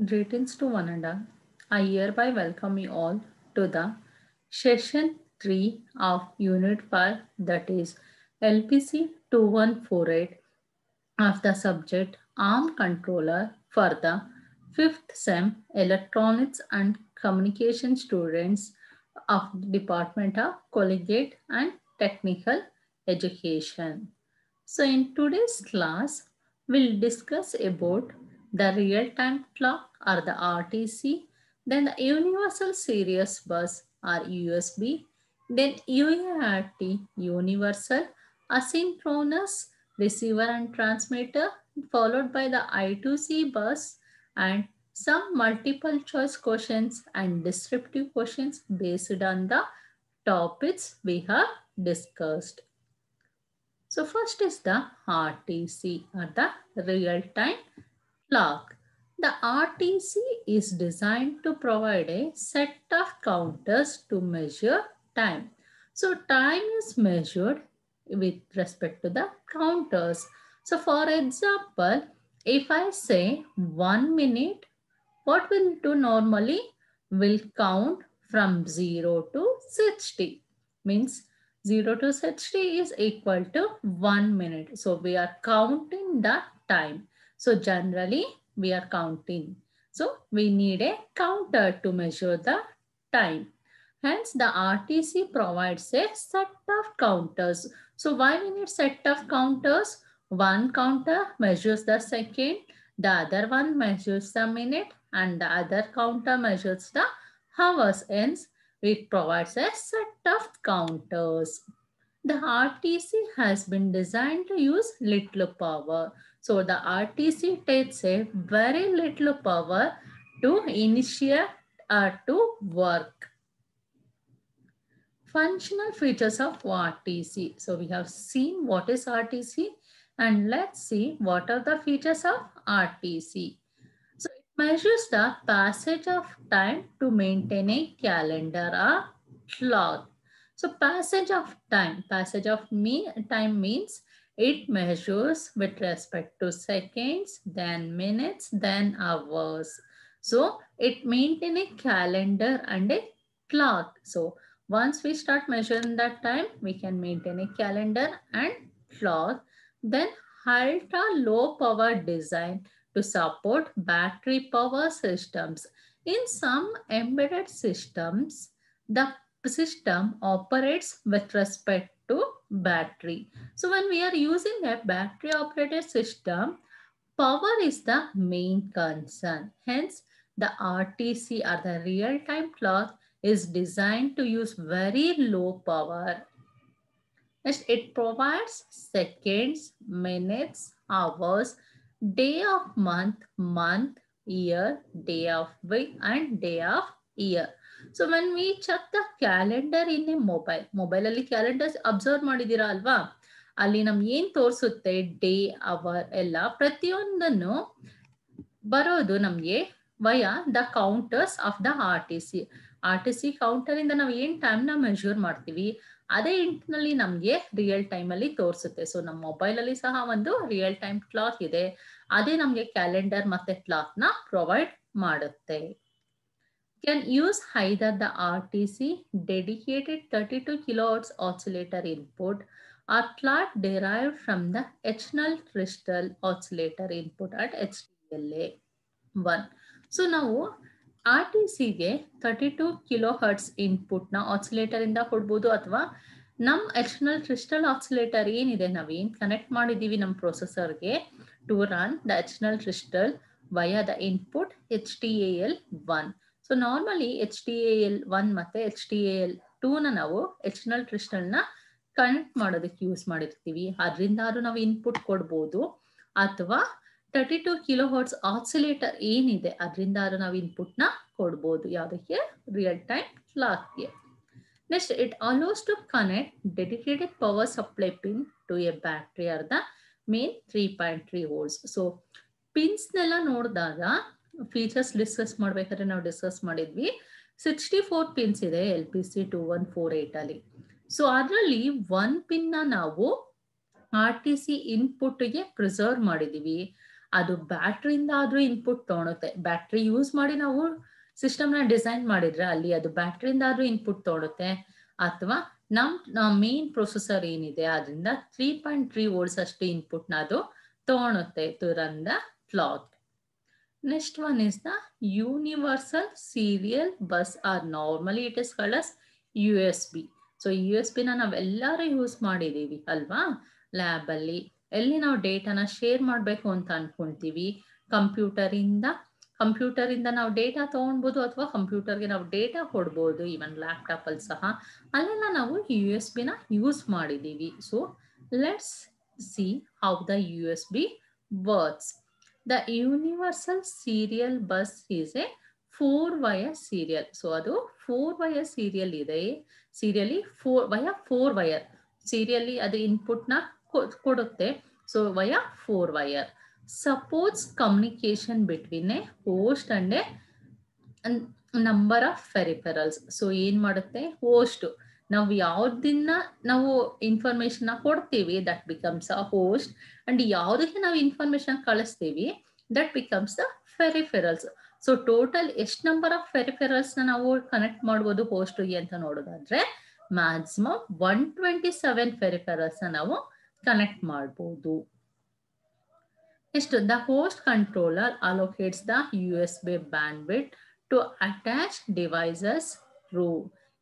Greetings to one and all. I hereby welcome you all to the session 3 of Unit 5, that is LPC 2148 of the subject ARM controller for the 5th SEM Electronics and Communication students of the Department of Collegiate and Technical Education. So in today's class, we'll discuss about the real-time clock or the RTC, then the Universal Serious Bus or USB, then UART, Universal Asynchronous Receiver and Transmitter, followed by the I2C bus and some multiple choice questions and descriptive questions based on the topics we have discussed. So first is the RTC or the real-time clock. The RTC is designed to provide a set of counters to measure time. So time is measured with respect to the counters. So for example, if I say 1 minute, what will do normally? Will count from 0 to 60. Means 0 to 60 is equal to 1 minute. So we are counting the time. So generally we are counting. So we need a counter to measure the time. Hence the RTC provides a set of counters. So why we need set of counters? One counter measures the second, the other one measures the minute, and the other counter measures the hours. Hence it provides a set of counters. The RTC has been designed to use little power. So the RTC takes a very little power to initiate or to work. Functional features of RTC. So we have seen what is RTC and let's see what are the features of RTC. So it measures the passage of time to maintain a calendar or clock. So passage of time, time means it measures with respect to seconds, then minutes, then hours. So it maintains a calendar and a clock. So once we start measuring that time, we can maintain a calendar and clock. Then ultra low power design to support battery power systems. In some embedded systems, the system operates with respect to battery. So when we are using a battery operated system, power is the main concern. Hence, the RTC or the real-time clock is designed to use very low power. Next, it provides seconds, minutes, hours, day of month, year, day of week, and day of year. So when we check the calendar in a mobile ಅಲ್ಲಿ calendars observe ಮಾಡಿದ್ದೀರಾ ಅಲ್ವಾ? ಅಲ್ಲಿ ನಮ್ಗೆ ಏನು ತೋರಿಸುತ್ತೆ day hour ಎಲ್ಲ ಪ್ರತಿಯೊಂದನ್ನು ಬರೋದು ನಮಗೆ via the counters of the R T C counter ಇಂದ ನಾವು ಏನು ಟೈಮ್ನ ಮೆಷರ್ ಮಾಡ್ತೀವಿ ಅದೇ ಇಂಟ್ನಲ್ಲಿ ನಮಗೆ ರಿಯಲ್ ಟೈಮಲ್ಲಿ ತೋರಿಸುತ್ತೆ. ಸೊ ನಮ್ಮ ಮೊಬೈಲಲ್ಲಿ ಸಹ ಒಂದು ರಿಯಲ್ ಟೈಮ್ ಕ್ಲಾಕ್ ಇದೆ, ಅದೇ ನಮಗೆ ಕ್ಯಾಲೆಂಡರ್ ಮತ್ತೆ ಕ್ಲಾಕ್ನ ಪ್ರೊವೈಡ್ ಮಾಡುತ್ತೆ. Can use either the RTC dedicated 32 kilohertz oscillator input or clock derived from the Echnal crystal oscillator input at HTLA 1. So ನಾವು ಆರ್ ಟಿ ಸಿಗೆ 32 ಕಿಲೋ ಹರ್ಟ್ಸ್ ಇನ್ಪುಟ್ನ ಆಸಿಲೇಟರ್ ಇಂದ ಕೊಡ್ಬೋದು, ಅಥವಾ ನಮ್ಮ ಎಕ್ಸ್ಟರ್ನಲ್ ಕ್ರಿಸ್ಟಲ್ ಆಸಿಲೇಟರ್ ಏನಿದೆ ನಾವೇನು ಕನೆಕ್ಟ್ ಮಾಡಿದ್ದೀವಿ ನಮ್ಮ ಪ್ರೊಸೆಸರ್ಗೆ to run the external crystal via the input HTAL1. So normally HTAL1 ಮತ್ತು HTAL2ನ ನಾವು ಎಕ್ಸ್ಟರ್ನಲ್ ಕ್ರಿಸ್ಟಲ್ನ ಕನೆಕ್ಟ್ ಮಾಡೋದಕ್ಕೆ ಯೂಸ್ ಮಾಡಿರ್ತೀವಿ. ಅದರಿಂದಾದ್ರೂ ನಾವು ಇನ್ಪುಟ್ ಕೊಡ್ಬೋದು, ಅಥವಾ 32 ಕಿಲೋ ಹರ್ಟ್ಸ್ ಆಸಿಲೇಟರ್ ಏನಿದೆ ಅದರಿಂದ ನಾವು ಇನ್ಪುಟ್ನ ಕೊಡ್ಬೋದು ಯಾವುದಕ್ಕೆ, ರಿಯಲ್ ಟೈಮ್ ಕ್ಲಾಕ್ಗೆ. Next, it allows to connect dedicated power supply pin to a battery or the main 3.3 volts. So ಪಿನ್ಸ್ನೆಲ್ಲ ನೋಡಿದಾಗ ಫೀಚರ್ಸ್ ಡಿಸ್ಕಸ್ ಮಾಡ್ಬೇಕಾದ್ರೆ ನಾವು ಡಿಸ್ಕಸ್ ಮಾಡಿದ್ವಿ 64 ಪಿನ್ಸ್ ಇದೆ LPC 2148 ಅಲ್ಲಿ. ಸೊ ಅದರಲ್ಲಿ 1 ಪಿನ್ನ ನಾವು RTC ಇನ್ಪುಟ್ಗೆ ಪ್ರಿಸರ್ವ್ ಮಾಡಿದ್ದೀವಿ, ಅದು ಬ್ಯಾಟ್ರಿಯಿಂದ ಆದ್ರೂ ಇನ್ಪುಟ್ ತೊಗೊಳುತ್ತೆ. ಬ್ಯಾಟ್ರಿ ಯೂಸ್ ಮಾಡಿ ನಾವು ಸಿಸ್ಟಮ್ನ ಡಿಸೈನ್ ಮಾಡಿದ್ರೆ ಅಲ್ಲಿ ಅದು ಬ್ಯಾಟ್ರಿಯಿಂದ ಆದ್ರೂ ಇನ್ಪುಟ್ ತೊಗೊಳುತ್ತೆ, ಅಥವಾ ನಮ್ಮ ಮೇನ್ ಪ್ರೊಸೆಸರ್ ಏನಿದೆ ಅದರಿಂದ 3.3 volts ಅಷ್ಟು ಇನ್ಪುಟ್ನ ಅದು ತೊಗೊಳುತ್ತೆ to run the clock. Next one is the universal serial bus, or normally it is called as USB. So USB ನ ನಾವೆಲ್ಲರೂ ಯೂಸ್ ಮಾಡಿದೀವಿ ಅಲ್ವಾ ಲ್ಯಾಬಲ್ಲಿ. ಎಲ್ಲಿ ನಾವು ಡೇಟಾನ ಶೇರ್ ಮಾಡಬೇಕು ಅಂತ ಅನ್ಕೊಂತೀವಿ, ಕಂಪ್ಯೂಟರಿಂದ ನಾವು ಡೇಟಾ ತೊಗೊಳ್ಬೋದು, ಅಥವಾ ಕಂಪ್ಯೂಟರ್ಗೆ ನಾವು ಡೇಟಾ ಕೊಡ್ಬೋದು, ಈವನ್ ಲ್ಯಾಪ್ಟಾಪ್ ಅಲ್ಲಿ ಸಹ ಅಲ್ಲೆಲ್ಲ ನಾವು USB ನ ಯೂಸ್ ಮಾಡಿದೀವಿ. So let's see how the USB works. The universal serial bus is a 4-wire serial. So ಅದು 4-wire serial ಇದೆ. Serially 4 wire. Serially ಅದು ಇನ್ಪುಟ್ ನ ಕೊಡುತ್ತೆ. So via 4 wire. Supports communication between a host and a number of peripherals. So ಏನ್ ಮಾಡುತ್ತೆ, host ನಾವು ಯಾವ್ದನ್ನ ನಾವು ಇನ್ಫಾರ್ಮೇಶನ್ ಕೊಡ್ತೀವಿ that becomes a host, and ಯಾವುದಕ್ಕೆ ನಾವು ಇನ್ಫಾರ್ಮೇಶನ್ ಕಳಿಸ್ತೀವಿ that becomes the peripherals. So total ಎಷ್ಟು ನಂಬರ್ ಆಫ್ ಫೆರಿಫೆರಲ್ಸ್ ನಾವು ಕನೆಕ್ಟ್ ಮಾಡ್ಬೋದು ಹೋಸ್ಟ್ಗೆ ಅಂತ ನೋಡೋದಾದ್ರೆ ಮ್ಯಾಕ್ಸಿಮಮ್ 127 ಫೆರಿಫೆರಲ್ಸ್ ನಾವು ಕನೆಕ್ಟ್ ಮಾಡ್ಬೋದು. Next, the host controller allocates the USB bandwidth to attach devices through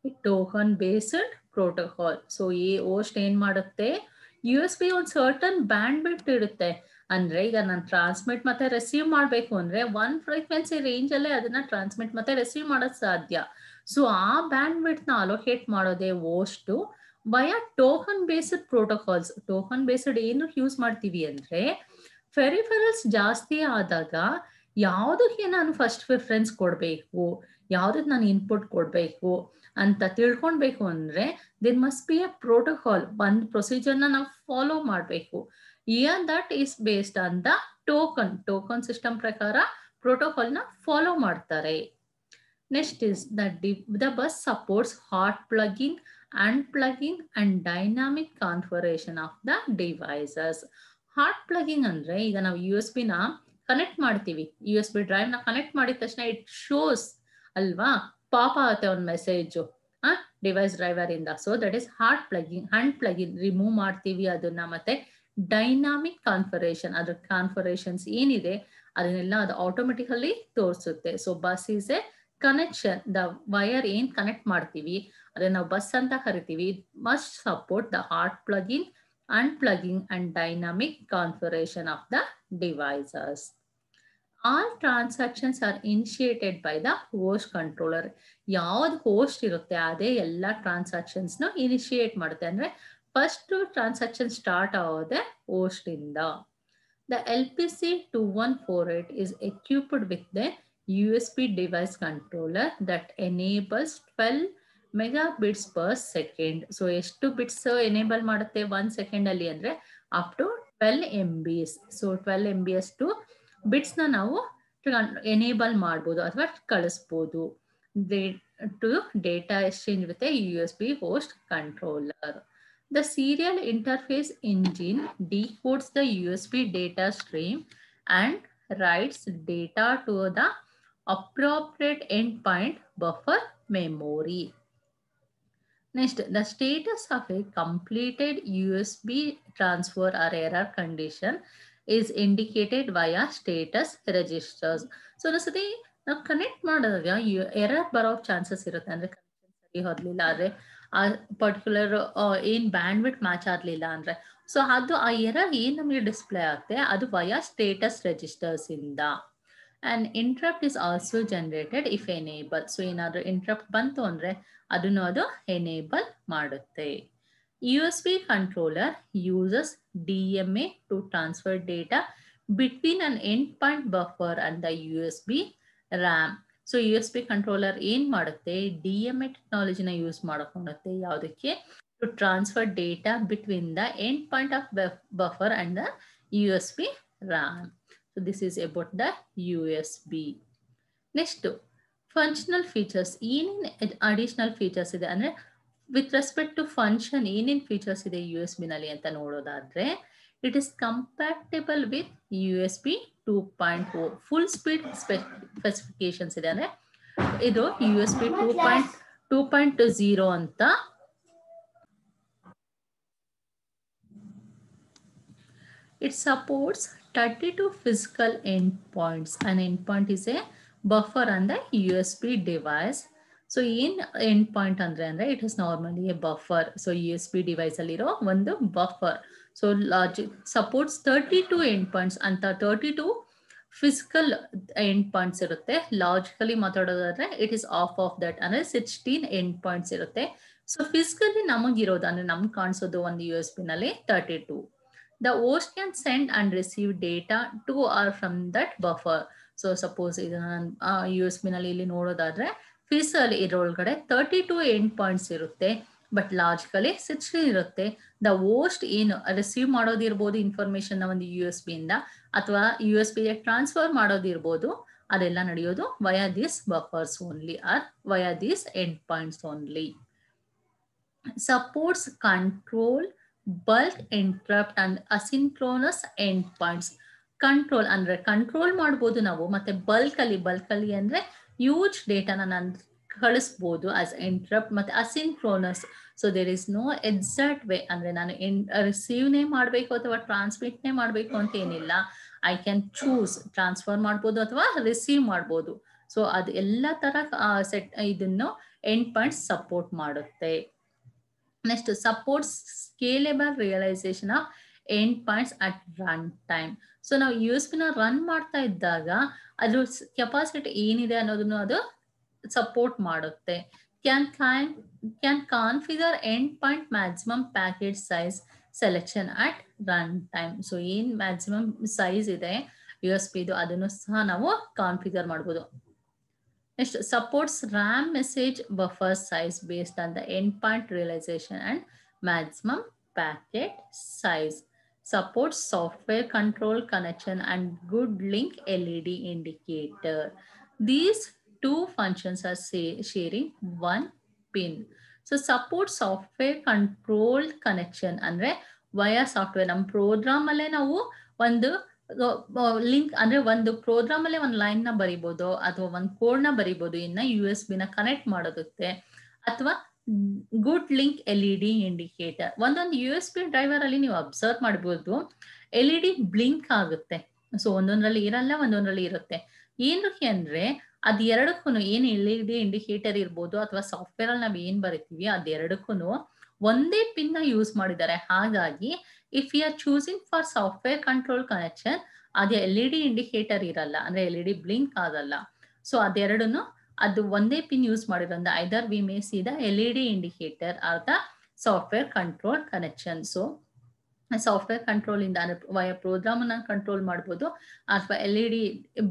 a token-based protocol. So, ಈ host ಏನ್ ಮಾಡುತ್ತೆ, USB ಒಂದು ಸರ್ಟನ್ ಬ್ಯಾಂಡ್ವಿಡ್ತ್ ಇರುತ್ತೆ. ಅಂದ್ರೆ ಈಗ ನಾನು ಟ್ರಾನ್ಸ್ಮಿಟ್ ಮತ್ತೆ ರಿಸೀವ್ ಮಾಡಬೇಕು ಅಂದ್ರೆ 1 ಫ್ರೀಕ್ವೆನ್ಸಿ ರೇಂಜ್ ಅಲ್ಲೇ ಅದನ್ನ ಟ್ರಾನ್ಸ್ಮಿಟ್ ಮತ್ತೆ ರಿಸೀವ್ ಮಾಡೋದು ಸಾಧ್ಯ. ಸೊ ಆ ಬ್ಯಾಂಡ್ವಿಡ್ತ್ ನ ಅಲೋಕೇಟ್ ಮಾಡೋದೇ host via token based protocols. Token based ಏನು ಯೂಸ್ ಮಾಡ್ತೀವಿ ಅಂದ್ರೆ ಫೆರಿಫೆರಲ್ಸ್ ಜಾಸ್ತಿ ಆದಾಗ ಯಾವುದಕ್ಕೆ ನಾನು ಫಸ್ಟ್ ಪ್ರಿಫರೆನ್ಸ್ ಕೊಡಬೇಕು, ಯಾವುದಕ್ಕೆ ನಾನು ಇನ್ಪುಟ್ ಕೊಡಬೇಕು ಅಂತ ತಿಳ್ಕೊಳ್ಬೇಕು ಅಂದ್ರೆ there must be a protocol. ಒಂದು ಪ್ರೊಸೀಜರ್ನ ನಾವು ಫಾಲೋ ಮಾಡಬೇಕು. Here that is based on the token system ಪ್ರಕಾರ ಪ್ರೋಟೋಕಾಲ್ನ ಫಾಲೋ ಮಾಡ್ತಾರೆ. Next is the bus supports hot plugging, unplugging and dynamic configuration of the devices. Hot plugging ಅಂದ್ರೆ ಈಗ ನಾವು USB ನ ಕನೆಕ್ಟ್ ಮಾಡ್ತೀವಿ, USB ಡ್ರೈವ್ ನ ಕನೆಕ್ಟ್ ಮಾಡಿದ ತಕ್ಷಣ ಇಟ್ ಶೋಸ್ ಅಲ್ವಾ, ಪಾಪ ಆಗುತ್ತೆ ಒಂದು ಮೆಸೇಜು ಡಿವೈಸ್ ಡ್ರೈವರ್ ಇಂದ. So that is hot plugging. Hand plugging remove ಮಾಡ್ತೀವಿ ಅದನ್ನ, ಮತ್ತೆ ಡೈನಾಮಿಕ್ ಕಾನ್ಫಿಗರೇಷನ್, ಅದ್ರ ಕಾನ್ಫಿಗರೇಷನ್ಸ್ ಏನಿದೆ ಅದನ್ನೆಲ್ಲ ಅದು ಆಟೋಮೆಟಿಕಲಿ ತೋರಿಸುತ್ತೆ. So bus is a connection. The wire ಏನ್ ಕನೆಕ್ಟ್ ಮಾಡ್ತೀವಿ ಅದನ್ನ ನಾವು ಬಸ್ ಅಂತ ಕರಿತೀವಿ. It must support the hot plugging, unplugging and dynamic configuration of the devices. All transactions are initiated by the host controller. ಯಾವ್ದು host ಇರುತ್ತೆ ಅದೇ ಎಲ್ಲ ಟ್ರಾನ್ಸಾಕ್ಷನ್ಸ್ ನ ಇನಿಷಿಯೇಟ್ ಮಾಡುತ್ತೆ. ಅಂದ್ರೆ ಫಸ್ಟ್ ಟ್ರಾನ್ಸಾಕ್ಷನ್ ಸ್ಟಾರ್ಟ್ ಆಗೋದೆ ಹೋಸ್ಟ್ ಇಂದ. The LPC 2148 is equipped with the USB device controller that enables 12 megabits per second. So ಎಷ್ಟು ಬಿಟ್ಸ್ ಎನೇಬಲ್ ಮಾಡುತ್ತೆ 1 ಸೆಕೆಂಡ್ ಅಲ್ಲಿ ಅಂದ್ರೆ up to 12 MBs. So 12 MBs to bits ನ ನಾವು ಎನೇಬಲ್ ಮಾಡ್ಬೋದು ಅಥವಾ ಕಳಿಸ್ಬೋದು to data exchange with USB host controller. The serial interface engine decodes the USB data stream and writes data to the appropriate endpoint buffer memory. Next, the status of a completed USB transfer or error condition is indicated via status registers. So, ಒಂದ್ಸತಿ ನಾವು connect ಮಾಡಿದಾಗ error ಬರೋ chances ಇರುತ್ತೆ. ಅಂದ್ರೆ connection ಸರಿ ಹೋಗ್ಲಿಲ್ಲ ಅಂದ್ರೆ ಆ ಪರ್ಟಿಕ್ಯುಲರ್ ಏನ್ ಬ್ಯಾಂಡ್ವಿಡ್ತ್ ಮ್ಯಾಚ್ ಆಗ್ಲಿಲ್ಲ ಅಂದ್ರೆ, ಸೊ ಅದು ಆ ಎರರ್ ಏನ್ ನಮಗೆ ಡಿಸ್ಪ್ಲೇ ಆಗುತ್ತೆ ಅದು ವಯಾ ಸ್ಟೇಟಸ್ ರಿಜಿಸ್ಟರ್ಸ್ ಇಂದ. And interrupt is also generated if enable. So ಏನಾದ್ರು ಇಂಟ್ರಪ್ಟ್ ಬಂತು ಅಂದ್ರೆ ಅದನ್ನು ಅದು ಎನೇಬಲ್ ಮಾಡುತ್ತೆ. USB controller uses DMA to transfer data between an endpoint buffer and the USB RAM. So USB controller ಏನ್ ಮಾಡುತ್ತೆ, DMA ಟೆಕ್ನಾಲಜಿನ ಯೂಸ್ ಮಾಡ್ಕೊಳ್ಳುತ್ತೆ ಯಾವುದಕ್ಕೆ, to transfer data between the end point of buffer and the USB RAM. So this is about the USB. Next functional features. ಏನೇನು additional features ಇದೆ ಅಂದ್ರೆ with respect to function ಏನೇನು features ಇದೆ USB ನಲ್ಲಿ ಅಂತ ನೋಡೋದಾದ್ರೆ, It is compatible with USB 2.0 full speed specifications ಇದೆ ಅಂದ್ರೆ ಇದು USB 2.0 ಅಂತ. It supports 32 physical endpoints. An endpoint is a buffer on the USB device. So in endpoint andre it is normally a buffer. So USB device alliro ಒಂದು buffer. So logic supports 32 endpoints ಅಂತ 32 physical endpoints ಇರುತ್ತೆ. Logically ಮಾತಾಡೋದಾದ್ರೆ it is of that ಅಂದ್ರೆ 16 endpoints ಇರುತ್ತೆ. So physically ನಮಗಿರೋದು ಅಂದ್ರೆ ನಮ್ಗೆ ಕಾಣಿಸೋದು ಒಂದು USB ನಲ್ಲಿ 32. The host can send and receive data to or from that buffer. So suppose ಇದನ್ನ USB ನಲ್ಲಿ ಇಲ್ಲಿ ನೋಡೋದಾದ್ರೆ ಫಿಸಿಕಲ್ ಇದರೊಳಗಡೆ 32 ಎಂಡ್ ಪಾಯಿಂಟ್ಸ್ ಇರುತ್ತೆ, ಬಟ್ ಲಾಜಿಕಲಿ 16 ಇರುತ್ತೆ. ದ ಹೋಸ್ಟ್ ಏನು ರಿಸೀವ್ ಮಾಡೋದಿರ್ಬೋದು ಇನ್ಫಾರ್ಮೇಶನ್ ಒಂದು USB ಇಂದ, ಅಥವಾ USB ಗೆ ಟ್ರಾನ್ಸ್ಫರ್ ಮಾಡೋದಿರ್ಬೋದು, ಅದೆಲ್ಲ ನಡೆಯೋದು via these buffers only or via these endpoints only. Supports control bulk interrupt and asynchronous endpoints. Control ಅಂದ್ರೆ ಕಂಟ್ರೋಲ್ ಮಾಡ್ಬೋದು ನಾವು, ಮತ್ತೆ ಬಲ್ಕ್ ಅಲ್ಲಿ ಅಂದ್ರೆ ಹ್ಯೂಜ್ ಡೇಟಾನ ನಾನು ಕಳಿಸ್ಬೋದು ಆಸ್ ಇಂಟ್ರಪ್ಟ್, ಮತ್ತೆ asynchronous. So there is no exact way, ಅಂದ್ರೆ ನಾನು ರಿಸೀವ್ನೇ ಮಾಡಬೇಕು ಅಥವಾ ಟ್ರಾನ್ಸ್ಮಿಟ್ನೇ ಮಾಡಬೇಕು ಅಂತ ಏನಿಲ್ಲ. ಐ ಕ್ಯಾನ್ ಚೂಸ್ ಟ್ರಾನ್ಸ್ಫರ್ ಮಾಡ್ಬೋದು ಅಥವಾ ರಿಸೀವ್ ಮಾಡ್ಬೋದು. ಸೊ ಅದು ಎಲ್ಲ ತರ ಸೆಟ್ ಇದನ್ನು ಎಂಡ್ ಪಾಯಿಂಟ್ಸ್ ಸಪೋರ್ಟ್ ಮಾಡುತ್ತೆ. Next supports scalable realisation of end points at run time. So ನಾವು USB ನ ರನ್ ಮಾಡ್ತಾ ಇದ್ದಾಗ ಅದ್ರ ಕೆಪಾಸಿಟಿ ಏನಿದೆ ಅನ್ನೋದನ್ನು ಅದು ಸಪೋರ್ಟ್ ಮಾಡುತ್ತೆ. Can configure end point maximum packet size selection at run time. So ಏನ್ ಮ್ಯಾಕ್ಸಿಮಮ್ ಸೈಜ್ ಇದೆ USB ಇದು ಅದನ್ನು ಸಹ ನಾವು ಕಾನ್ಫಿಗರ್ ಮಾಡ್ಬೋದು. Next, supports RAM message buffer size based on the endpoint realization and maximum packet size. Supports software control connection and good link LED indicator. These two functions are sharing one pin. So support software control connection ಅಂದ್ರೆ via software ನಮ್ಮ program ಅಲ್ಲೇ ನಾವು ಒಂದು link ಅಂದ್ರೆ ಒಂದು program ಅಲ್ಲೇ ಒಂದು line ನ ಬರಿಬಹುದು ಅಥವಾ ಒಂದು ಕೋಡ್ ನ ಬರಿಬಹುದು ಇನ್ನ USB ನ ಕನೆಕ್ಟ್ ಮಾಡೋದಕ್ಕೆ, ಅಥವಾ ಗುಡ್ ಲಿಂಕ್ LED ಇಂಡಿಕೇಟರ್. ಒಂದೊಂದು USB ಡ್ರೈವರ್ ಅಲ್ಲಿ ನೀವು ಅಬ್ಸರ್ವ್ ಮಾಡಬಹುದು LED ಬ್ಲಿಂಕ್ ಆಗುತ್ತೆ. ಸೊ ಒಂದೊಂದ್ರಲ್ಲಿ ಇರಲ್ಲ, ಒಂದೊಂದ್ರಲ್ಲಿ ಇರುತ್ತೆ. ಏನಕ್ಕೆ ಅಂದ್ರೆ ಅದ್ ಎರಡಕ್ಕೂ ಏನ್ LED ಇಂಡಿಕೇಟರ್ ಇರ್ಬೋದು ಅಥವಾ ಸಾಫ್ಟ್ವೇರ್ ಅಲ್ಲಿ ನಾವ್ ಏನ್ ಬರಿತೀವಿ ಅದೆರಡಕ್ಕೂ ಒಂದೇ ಪಿನ್ ನ ಯೂಸ್ ಮಾಡಿದ್ದಾರೆ. ಹಾಗಾಗಿ if you are choosing for software control connection ಅದೇ LED ಇಂಡಿಕೇಟರ್ ಇರಲ್ಲ, ಅಂದ್ರೆ LED ಬ್ಲಿಂಕ್ ಆಗಲ್ಲ. ಸೊ ಅದೆರಡನ್ನು ಅದು ಒಂದೇ ಪಿನ್ ಯೂಸ್ ಮಾಡಿರೋದ್ರಿಂದ either we may see the LED indicator or the software control connection. So software control ಇಂದ ವಯ ಪ್ರೋಗ್ರಾಮ್ ಅನ್ನ ಕಂಟ್ರೋಲ್ ಮಾಡ್ಬೋದು, ಅಥವಾ LED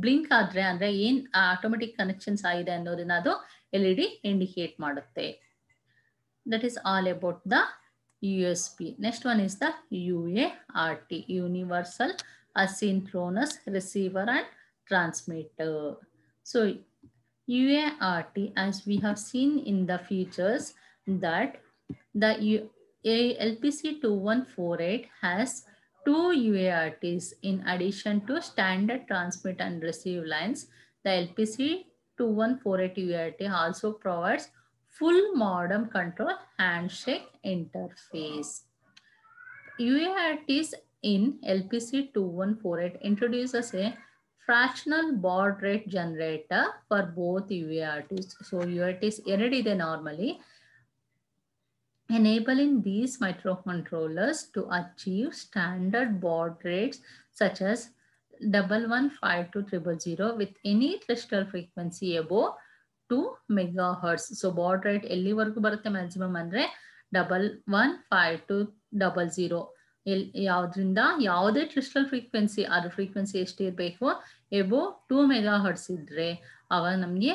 ಬ್ಲಿಂಕ್ ಆದ್ರೆ ಅಂದ್ರೆ ಏನ್ ಆಟೋಮೆಟಿಕ್ ಕನೆಕ್ಷನ್ಸ್ ಆಗಿದೆ ಅನ್ನೋದನ್ನ ಅದು LED ಇಂಡಿಕೇಟ್ ಮಾಡುತ್ತೆ. That is all about the USB. Next one is the UART, Universal Asynchronous Receiver and Transmitter. So UART, as we have seen in the features, that the LPC2148 has two UARTs in addition to standard transmit and receive lines. The LPC2148 UART also provides full modem control handshake interface. UARTs in LPC2148 introduces a fractional baud rate generator for both UARTs. So UARTs erediде normally, enabling these microcontrollers to achieve standard baud rates such as 115200 with any crystal frequency above 2 megahertz. So baud rate ಎಲ್ಲಿವರೆಗೂ ಬರುತ್ತೆ maximum ಅಂದ್ರೆ 115200. ಯಾವ್ದ್ರಿಂದ ಯಾವುದೇ crystal frequency ಅದ್ರ frequency ಎಷ್ಟು ಇರಬೇಕು, above 2 megahertz ಇದ್ರೆ ಅವಾಗ ನಮಗೆ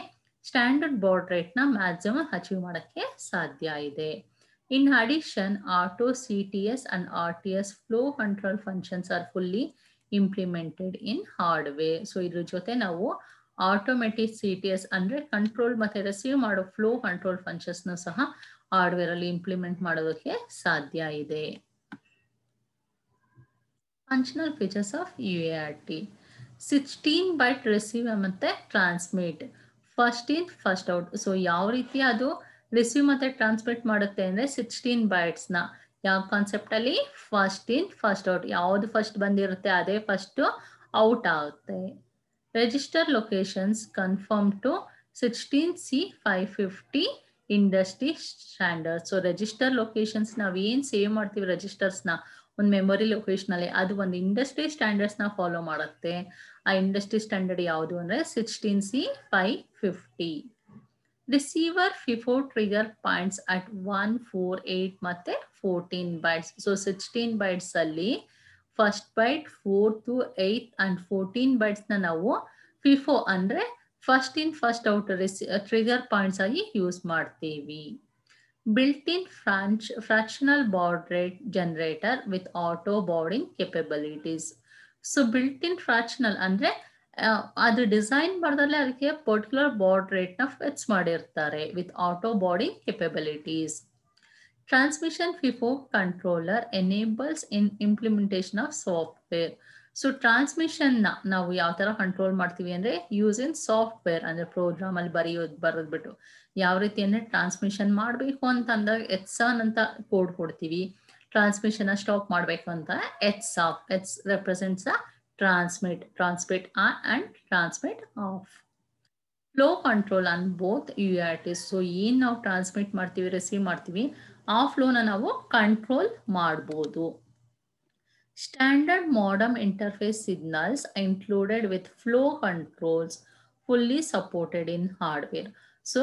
ಸ್ಟ್ಯಾಂಡರ್ಡ್ ಬಾಡ್ ರೇಟ್ ನ ಮ್ಯಾಕ್ಸಿಮಮ್ ಅಚೀವ್ ಮಾಡಕ್ಕೆ ಸಾಧ್ಯ ಇದೆ. In addition, auto CTS and RTS flow control functions are fully implemented in hardware. So ಇದ್ರ ಜೊತೆ ನಾವು ಆಟೋಮೆಟಿಕ್ CTS ಅಂದ್ರೆ ಕಂಟ್ರೋಲ್ ಮತ್ತೆ ರಿಸೀವ್ ಮಾಡೋ ಫ್ಲೋ ಕಂಟ್ರೋಲ್ ಫಂಕ್ಷನ್ಸ್ ನ ಸಹ ಹಾರ್ಡ್ವೇರ್ ಅಲ್ಲಿ ಇಂಪ್ಲಿಮೆಂಟ್ ಮಾಡೋದಕ್ಕೆ ಸಾಧ್ಯ ಇದೆ. Functional features of UART 16 byte receive ಮತ್ತು transmit first in first out. So ಯಾವ ರೀತಿ ಅದು ರಿಸೀವ್ ಮತ್ತು ಟ್ರಾನ್ಸ್ಮಿಟ್ ಮಾಡುತ್ತೆ ಅಂದರೆ 16 ಬೈಟ್ಸ್ನ ಯಾವ ಕಾನ್ಸೆಪ್ಟಲ್ಲಿ ಫಸ್ಟ್ ಇನ್ ಫಸ್ಟ್ ಔಟ್, ಯಾವುದು ಫಸ್ಟ್ ಬಂದಿರುತ್ತೆ ಅದೇ ಫಸ್ಟು ಔಟ್ ಆಗುತ್ತೆ. Register locations confirm to 16C550 industry standard. So register locations ನಾವೇನು ಸೇವ್ ಮಾಡ್ತೀವಿ ರಿಜಿಸ್ಟರ್ಸ್ನ ಒಂದು ಮೆಮೊರಿ ಲೊಕೇಶನಲ್ಲಿ, ಅದು ಒಂದು ಇಂಡಸ್ಟ್ರಿ ಸ್ಟ್ಯಾಂಡರ್ಡ್ಸ್ನ ಫಾಲೋ ಮಾಡುತ್ತೆ. ಆ ಇಂಡಸ್ಟ್ರಿ ಸ್ಟ್ಯಾಂಡರ್ಡ್ ಯಾವುದು ಅಂದರೆ 16C550. Receiver FIFO trigger points at 1, 4, 8 ಮತ್ತು 14 ಬೈಟ್ಸ್. ಸೊ 16 ಬೈಟ್ಸ್ ಅಲ್ಲಿ ಫಸ್ಟ್ ಬೈಟ್ 4 to 8 and 14 ಬೈಟ್ಸ್ನ ನಾವು FIFO ಅಂದರೆ first in first out trigger points ಆಗಿ ಯೂಸ್ ಮಾಡ್ತೀವಿ. Built-in fractional baud rate generator with auto bauding capabilities. So built-in fractional ಅಂದ್ರೆ ಅದು design ಮಾಡಿದ್ರೆ ಅದಕ್ಕೆ ಪರ್ಟಿಕ್ಯುಲರ್ ಬಾಡ್ ರೇಟ್ನ ಫಿಕ್ಸ್ ಮಾಡಿರ್ತಾರೆ with auto bauding capabilities. Transmission FIFO controller enables in implementation of software. So ಟ್ರಾನ್ಸ್ಮಿಷನ್ನ ನಾವು ಯಾವ ಥರ ಕಂಟ್ರೋಲ್ ಮಾಡ್ತೀವಿ ಅಂದರೆ ಯೂಸ್ ಇನ್ ಸಾಫ್ಟ್ವೇರ್ ಅಂದರೆ ಪ್ರೋಗ್ರಾಮಲ್ಲಿ ಬರೆದ್ಬಿಟ್ಟು ಯಾವ ರೀತಿ ಅಂದರೆ ಟ್ರಾನ್ಸ್ಮಿಷನ್ ಮಾಡಬೇಕು ಅಂತಂದಾಗ ಎಟ್ಸಾನ್ ಅಂತ ಕೋಡ್ ಕೊಡ್ತೀವಿ. ಟ್ರಾನ್ಸ್ಮಿಷನ್ನ ಸ್ಟಾಪ್ ಮಾಡಬೇಕು ಅಂತ its represents a transmit on and transmit off. Flow control on both UARTs. So ಏನು ನಾವು ಟ್ರಾನ್ಸ್ಮಿಟ್ ಮಾಡ್ತೀವಿ ರಿಸೀವ್ ಮಾಡ್ತೀವಿ ಆ ಫ್ಲೋನ ನಾವು ಕಂಟ್ರೋಲ್ ಮಾಡ್ಬೋದು. Standard modem interface signals included with flow controls fully supported in hardware. So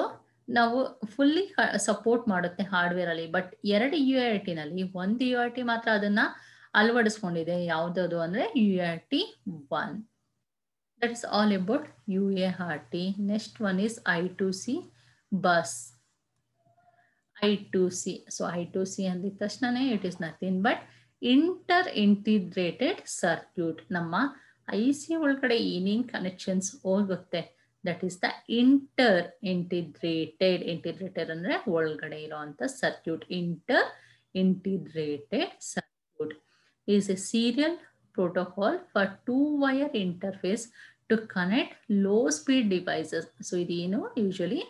ನಾವು ಫುಲ್ಲಿ ಸಪೋರ್ಟ್ ಮಾಡುತ್ತೆ hardware ಅಲ್ಲಿ. ಬಟ್ 2 UART ನಲ್ಲಿ ಒಂದು UART ಮಾತ್ರ ಅದನ್ನ ಅಳವಡಿಸ್ಕೊಂಡಿದೆ. ಯಾವುದದು ಅಂದರೆ UART 1. That is all about UART. Next one is I2C bus. I2C. So I2C ಅಂದಿದ ತಕ್ಷಣನೇ it is nothing but inter integrated circuit. ನಮ್ಮ IC ಒಳಗಡೆ ಏನೇನು ಕನೆಕ್ಷನ್ಸ್ ಹೋಗುತ್ತೆ that is the inter integrated ಅಂದರೆ ಒಳಗಡೆ ಇರೋವಂಥ circuit. Inter integrated circuit is A serial protocol for 2-wire interface to connect low speed devices. So ಇದೇನು usually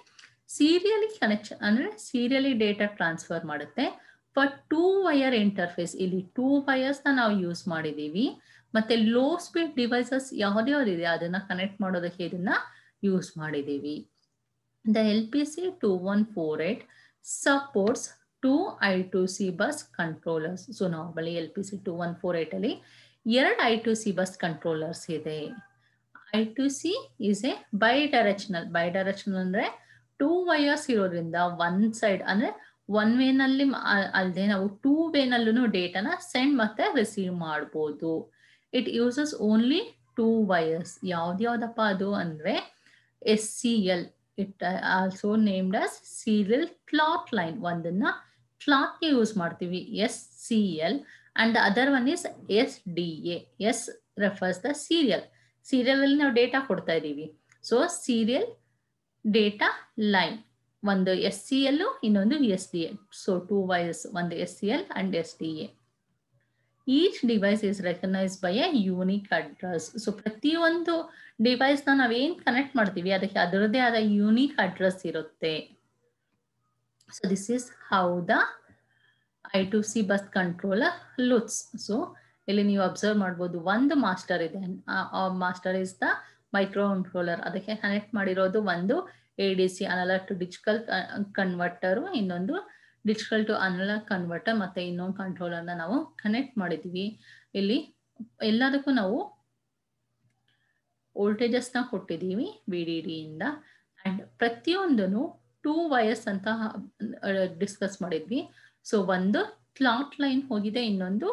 serially connection ಅಂದರೆ serially data transfer ಮಾಡುತ್ತೆ. ಫಾರ್ 2-wire ಇಂಟರ್ಫೇಸ್ ಇಲ್ಲಿ 2 ವಯರ್ಸ್ನ ನಾವು use ಮಾಡಿದ್ದೀವಿ. ಮತ್ತು ಲೋ ಸ್ಪೀಡ್ ಡಿವೈಸಸ್ ಯಾವುದ್ಯಾವುದಿದೆ ಅದನ್ನು ಕನೆಕ್ಟ್ ಮಾಡೋದಕ್ಕೆ ಇದನ್ನು ಯೂಸ್ ಮಾಡಿದ್ದೀವಿ. The LPC 2148 supports 2 I2C bus controllers. So normally LPC 2148 ಅಲ್ಲಿ 2 I2C ಬಸ್ ಕಂಟ್ರೋಲರ್ಸ್ ಇದೆ. I2C ಈಸ್ ಎ ಬೈಡೈರೆಕ್ಷನಲ್ ಅಂದರೆ 2 ವಯರ್ಸ್ ಇರೋದ್ರಿಂದ ಒನ್ ಸೈಡ್ ಅಂದರೆ ಒನ್ ವೇನಲ್ಲಿ ಅಲ್ಲದೆ ನಾವು 2 ವೇನಲ್ಲೂ ಡೇಟಾನ ಸೆಂಡ್ ಮತ್ತು ರಿಸೀವ್ ಮಾಡ್ಬೋದು. It uses only 2 wires. ಯಾವ್ದ್ಯಾವ್ದಪ್ಪ ಅದು ಅಂದರೆ SCL. It also named as serial clock line. ಒಂದನ್ನು ಕ್ಲಾಕ್ಗೆ ಯೂಸ್ ಮಾಡ್ತೀವಿ SCL and the other one is SDA. S refers the serial. ಸೀರಿಯಲಲ್ಲಿ ನಾವು ಡೇಟಾ ಕೊಡ್ತಾ ಇದ್ದೀವಿ. ಸೊ ಸೀರಿಯಲ್ ಡೇಟಾ ಲೈನ್ ಒಂದು SCL ಇನ್ನೊಂದು SDA. ಸೊ 2 ವೈರ್ಸ್, ಒಂದು SCL and SDA. Each device is recognised by A unique address. So ಪ್ರತಿಯೊಂದು ಡಿವೈಸ್ನ ನಾವೇನು connect ಮಾಡ್ತೀವಿ ಅದಕ್ಕೆ ಅದರದ್ದೇ ಆದ ಯೂನಿಕ್ ಅಡ್ರೆಸ್ ಇರುತ್ತೆ. So this is how the I2C bus controller looks. So ಇಲ್ಲಿ ನೀವು ಅಬ್ಸರ್ವ್ ಮಾಡ್ಬೋದು ಒಂದು ಮಾಸ್ಟರ್ ಇದೆ. Master is the micro controller. ಅದಕ್ಕೆ ಕನೆಕ್ಟ್ ಮಾಡಿರೋದು ಒಂದು ADC analogue to digital converter, ಇನ್ನೊಂದು ಡಿಜಿಟಲ್ ಟು ಅನಲಾಗ್ ಕನ್ವರ್ಟರ್, ಮತ್ತು ಇನ್ನೊಂದು ಕಂಟ್ರೋಲರ್ನ ನಾವು ಕನೆಕ್ಟ್ ಮಾಡಿದ್ದೀವಿ. ಇಲ್ಲಿ ಎಲ್ಲದಕ್ಕೂ ನಾವು ವೋಲ್ಟೇಜಸ್ನ ಕೊಟ್ಟಿದ್ದೀವಿ VDD ಇಂದ. ಆ್ಯಂಡ್ ಪ್ರತಿಯೊಂದೂ 2 ವಯರ್ಸ್ ಅಂತ ಡಿಸ್ಕಸ್ ಮಾಡಿದ್ವಿ. ಸೊ ಒಂದು ಕ್ಲಾಕ್ ಲೈನ್ ಹೋಗಿದೆ, ಇನ್ನೊಂದು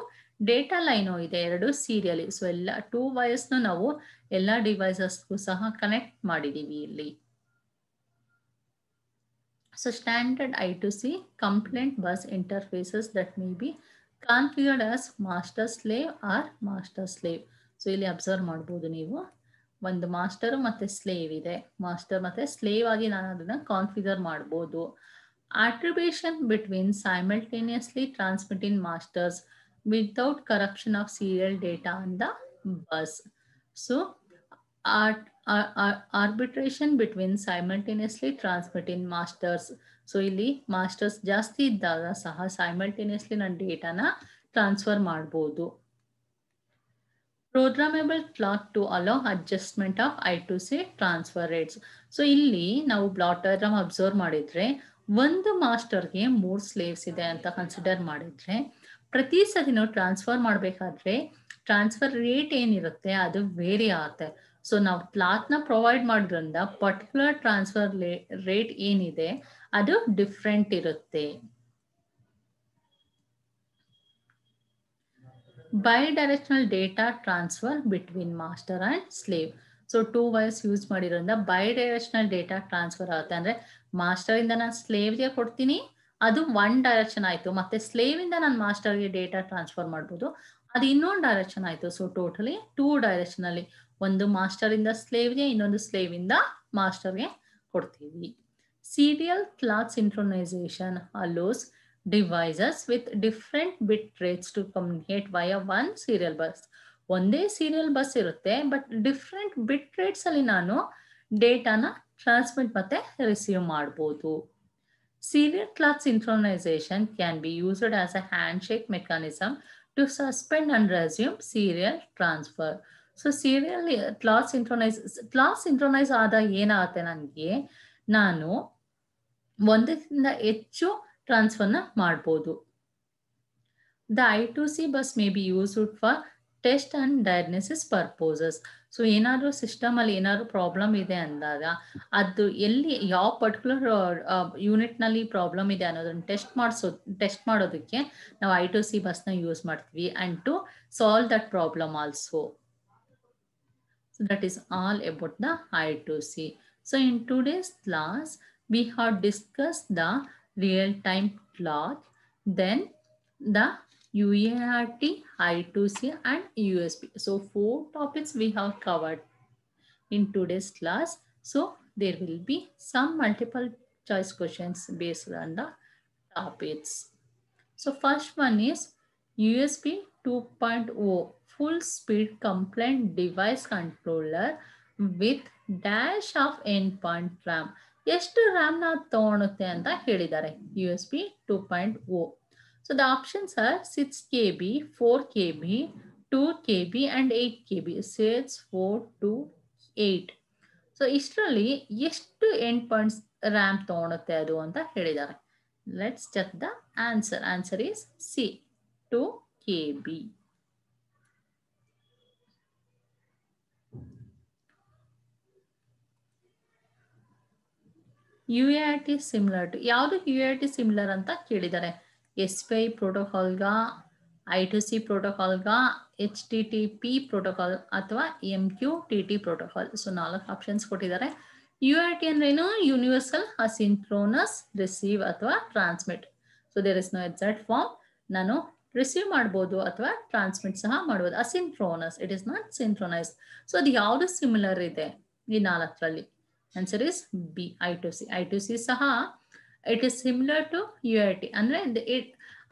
ಡೇಟಾ ಲೈನ್ ಹೋಗಿದೆ, 2 ಸೀರಿಯಲಿ. ಸೊ ಎಲ್ಲ 2 ವಯರ್ಸ್ನು ನಾವು ಎಲ್ಲ ಡಿವೈಸಸ್ಗೂ ಸಹ ಕನೆಕ್ಟ್ ಮಾಡಿದ್ದೀವಿ ಇಲ್ಲಿ. So standard I2C compliant bus interfaces that may be configured as master slave or master slave. So ಇಲ್ಲಿ ಅಬ್ಸರ್ವ್ ಮಾಡ್ಬೋದು ನೀವು, ಒಂದು ಮಾಸ್ಟರ್ ಮತ್ತು ಸ್ಲೇವ್ ಇದೆ. ಮಾಸ್ಟರ್ ಮತ್ತು ಸ್ಲೇವ್ ಆಗಿ ನಾನು ಅದನ್ನು ಕಾನ್ಫಿಗರ್ ಮಾಡ್ಬೋದು. Attribution between simultaneously transmitting masters without corruption of serial data on the bus. So arbitration between simultaneously transmitting masters. So ಇಲ್ಲಿ ಮಾಸ್ಟರ್ಸ್ ಜಾಸ್ತಿ ಇದ್ದಾಗ ಸಹ ಸೈಮಲ್ಟೇನಿಯಸ್ಲಿ ನಾನು ಡೇಟಾನ ಟ್ರಾನ್ಸ್ಫರ್ ಮಾಡ್ಬೋದು. Programmable clock to allow adjustment of I2C transfer rates. So ಇಲ್ಲಿ ನಾವು block diagram observe ಮಾಡಿದ್ರೆ ಒಂದು ಮಾಸ್ಟರ್ಗೆ 3 ಸ್ಲೇವ್ಸ್ ಇದೆ ಅಂತ ಕನ್ಸಿಡರ್ ಮಾಡಿದ್ರೆ ಪ್ರತಿ ಸತಿನೂ ಟ್ರಾನ್ಸ್ಫರ್ ಮಾಡಬೇಕಾದ್ರೆ ಟ್ರಾನ್ಸ್ಫರ್ ರೇಟ್ ಏನಿರುತ್ತೆ ಅದು ವೇರಿ ಆಗುತ್ತೆ. ಸೊ ನಾವು ಕ್ಲಾಕ್ನ ಪ್ರೊವೈಡ್ ಮಾಡೋದ್ರಿಂದ ಪರ್ಟಿಕ್ಯುಲರ್ ಟ್ರಾನ್ಸ್ಫರ್ ರೇಟ್ ಏನಿದೆ ಅದು ಡಿಫ್ರೆಂಟ್ ಇರುತ್ತೆ. Bidirectional data transfer between master and slave. So 2 wires use ಮಾಡಿರೋದ್ರಿಂದ ಬೈಡೈರೆಕ್ಷನಲ್ ಡೇಟಾ ಟ್ರಾನ್ಸ್ಫರ್ ಆಗುತ್ತೆ. ಅಂದರೆ ಮಾಸ್ಟರಿಂದ ನಾನು ಸ್ಲೇವ್ಗೆ ಕೊಡ್ತೀನಿ, ಅದು 1 ಡೈರೆಕ್ಷನ್ ಆಯಿತು. ಮತ್ತು ಸ್ಲೇವಿಂದ ನಾನು ಮಾಸ್ಟರ್ಗೆ ಡೇಟಾ ಟ್ರಾನ್ಸ್ಫರ್ ಮಾಡ್ಬೋದು, ಅದು ಇನ್ನೊಂದು ಡೈರೆಕ್ಷನ್ ಆಯಿತು. ಸೊ ಟೋಟಲಿ 2 ಡೈರೆಕ್ಷನಲ್ಲಿ, ಒಂದು ಮಾಸ್ಟರಿಂದ ಸ್ಲೇವ್ಗೆ, ಇನ್ನೊಂದು ಸ್ಲೇವಿಂದ ಮಾಸ್ಟರ್ಗೆ ಕೊಡ್ತೀವಿ. Serial clock synchronisation allows devices with different bit rates to communicate via one serial bus. ಒಂದೇ ಸೀರಿಯಲ್ ಬಸ್ ಇರುತ್ತೆ, ಬಟ್ ಡಿಫ್ರೆಂಟ್ ಬಿಟ್ ರೇಟ್ಸ್ ಅಲ್ಲಿ ನಾನು ಡೇಟಾನ ಟ್ರಾನ್ಸ್ಮಿಟ್ ಮತ್ತೆ ರಿಸೀವ್ ಮಾಡ್ಬೋದು. Serial clock synchronization can be used as a handshake mechanism to suspend and resume serial transfer. So serial clock synchronize ಆದಾಗ ಏನಾಗುತ್ತೆ, ನನಗೆ ನಾನು ಒಂದರಿಂದ ಹೆಚ್ಚು ಟ್ರಾನ್ಸ್ಫರ್ನ ಮಾಡ್ಬೋದು. The I2C bus may be used for test and diagnosis purposes. So ಏನಾದರೂ ಸಿಸ್ಟಮಲ್ಲಿ ಏನಾದರೂ ಪ್ರಾಬ್ಲಮ್ ಇದೆ ಅಂದಾಗ ಅದು ಎಲ್ಲಿ ಯಾವ ಪರ್ಟಿಕ್ಯುಲರ್ ಯೂನಿಟ್ನಲ್ಲಿ ಪ್ರಾಬ್ಲಮ್ ಇದೆ ಅನ್ನೋದನ್ನು ಟೆಸ್ಟ್ ಮಾಡೋದಕ್ಕೆ ನಾವು I2C ಬಸ್ನ ಯೂಸ್ ಮಾಡ್ತೀವಿ. And to solve that problem also. So that is all about the I2C. So in today's class we have discussed the real-time clock, then the UART, I2C and USB. So 4 topics we have covered in today's class. So there will be some multiple choice questions based on the topics. So first one is USB 2.0 full speed compliant device controller with dash of endpoint RAM. ಎಷ್ಟು ರ್ಯಾಮ್ನ ತಗೊಳುತ್ತೆ ಅಂತ ಹೇಳಿದ್ದಾರೆ USB 2.0. So the options are 6 KB, 4 KB, 2 KB and 8 KB. 6, 4, 2, 8. So ಇಷ್ಟರಲ್ಲಿ ಎಷ್ಟು end points RAM ತಗೊಳುತ್ತೆ ಅದು ಅಂತ ಹೇಳಿದ್ದಾರೆ. Let's check the answer. Answer is C, 2 KB. UART similar to, ಯಾವುದಕ್ಕೆ UART ಸಿಮಿಲರ್ ಅಂತ ಕೇಳಿದ್ದಾರೆ. SPI ಪ್ರೋಟೋಕಾಲ್ಗ, I2C ಪ್ರೋಟೋಕಾಲ್ಗ, HTTP ಪ್ರೋಟೋಕಾಲ್ ಅಥವಾ MQTT ಪ್ರೋಟೋಕಾಲ್. ಸೊ 4 ಆಪ್ಷನ್ಸ್ ಕೊಟ್ಟಿದ್ದಾರೆ. UART ಅಂದ್ರೇನು? ಯೂನಿವರ್ಸಲ್ ಅಸಿಂಕ್ರೋನಸ್ ರಿಸೀವ್ ಅಥವಾ transmit. So there is no exact form. ನಾನು ರಿಸೀವ್ ಮಾಡ್ಬೋದು ಅಥವಾ ಟ್ರಾನ್ಸ್ಮಿಟ್ ಸಹ ಮಾಡ್ಬೋದು. Asynchronous, it is not synchronize. So ಅದು ಯಾವುದು ಸಿಮಿಲರ್ ಇದೆ ಈ 4ರಲ್ಲಿ? Answer is B, I2C. I2C saha, it is similar to UART. Andre it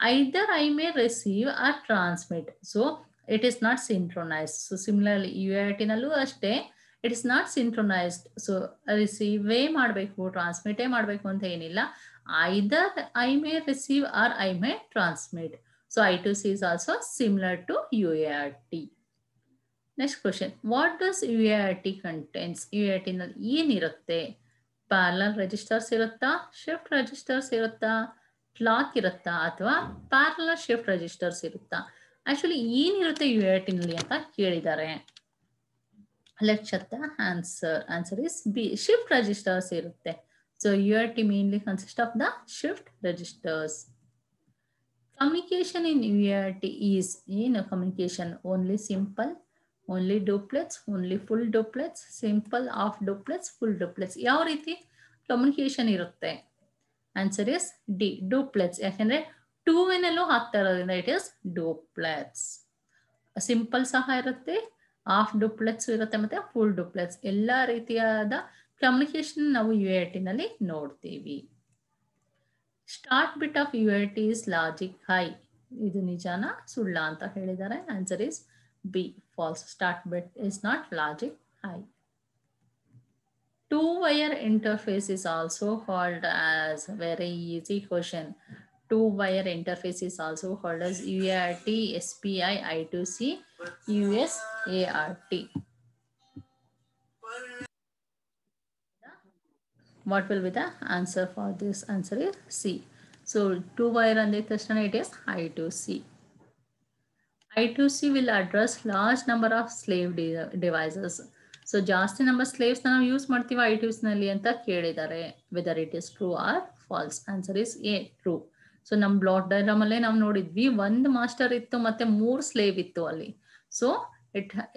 either I may receive or transmit. So it is not synchronized. So similarly UART nallu ashte, it is not synchronized. So receive ಮಾಡಬೇಕು, transmit ಮಾಡಬೇಕು ಅಂತ ಏನಿಲ್ಲ. Either I may receive or I may transmit. So I2C is also similar to UART. Next question, what does UART contains? UART ನಲ್ಲಿ ಏನಿರುತ್ತೆ? Parallel registers ಇರುತ್ತಾ, shift registers ಇರುತ್ತಾ, clock ಇರುತ್ತಾ ಅಥವಾ ಪ್ಯಾರಲಲ್ ಶಿಫ್ಟ್ ರೆಜಿಸ್ಟರ್ಸ್ ಇರುತ್ತಾ? ಆಕ್ಚುಲಿ ಏನಿರುತ್ತೆ UART ನಲ್ಲಿ ಅಂತ ಕೇಳಿದ್ದಾರೆ. Let's check the answer. Answer is B, shift registers ಇರುತ್ತೆ. So UART mainly consist of the shift registers. Communication in UART is ಏನು? Communication only simplex, only duplex, only full duplex, simplex, half duplex, full duplex. ಯಾವ ರೀತಿ communication ಇರುತ್ತೆ? Answer is D, duplex. ಯಾಕೆಂದ್ರೆ 2 ವೇನಲ್ಲೂ ಹಾಕ್ತಾ ಇರೋದ್ರಿಂದ it is ಡೂಪ್ಲೆಟ್ಸ್. Simple ಸಹ ಇರುತ್ತೆ, of ಡೂಪ್ಲೆಟ್ಸ್ ಇರುತ್ತೆ ಮತ್ತೆ ಫುಲ್ ಡೂಪ್ಲೆಟ್ಸ್. ಎಲ್ಲ ರೀತಿಯಾದ ಕಮ್ಯುನಿಕೇಶನ್ ನಾವು UART ನಲ್ಲಿ ನೋಡ್ತೀವಿ. Start bit of UART is logic high. ಇದು ನಿಜಾನ ಸುಳ್ಳ ಅಂತ ಹೇಳಿದ್ದಾರೆ. Answer is B, false. Start bit is not logic high. Two-wire interface is also called as very easy question. Two-wire interface is also called as UART, SPI, I2C, USART. What will be the answer for this? Answer is C. So two-wire and it is I2C. I2C will address large number of slave devices. So ಜಾಸ್ತಿ number ಸ್ಲೇವ್ಸ್ನ ನಾವು use ಮಾಡ್ತೀವಿ ಐ2ಸಿನಲ್ಲಿ ಅಂತ ಕೇಳಿದ್ದಾರೆ. Whether it is true or false. Answer is A, true. So ನಮ್ಮ block diagram ಅಲ್ಲೇ ನಾವು ನೋಡಿದ್ವಿ, ಒಂದು ಮಾಸ್ಟರ್ ಇತ್ತು ಮತ್ತೆ 3 ಸ್ಲೇವ್ ಇತ್ತು ಅಲ್ಲಿ. So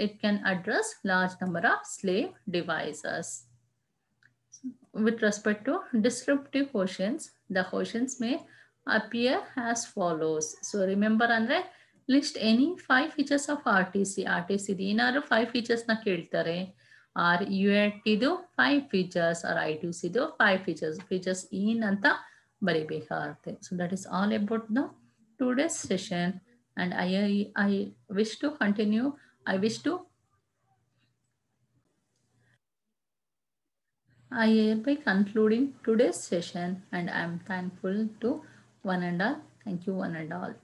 it can address large number of slave devices. With respect to descriptive questions, the questions may appear as follows. So remember ಅಂದ್ರೆ list any 5 features of RTC. RTC ಏನಾದ್ರು 5 features ನ ಕೇಳ್ತಾರೆ. R UAT ಇದು 5 features, or I2C ಇದು 5 features ಏನಂತ ಬರಿಬೇಕಾಗುತ್ತೆ. So that is all about the today's session, and I wish to continue. I hereby concluding today's session, and I am thankful to one and all. Thank you one and all.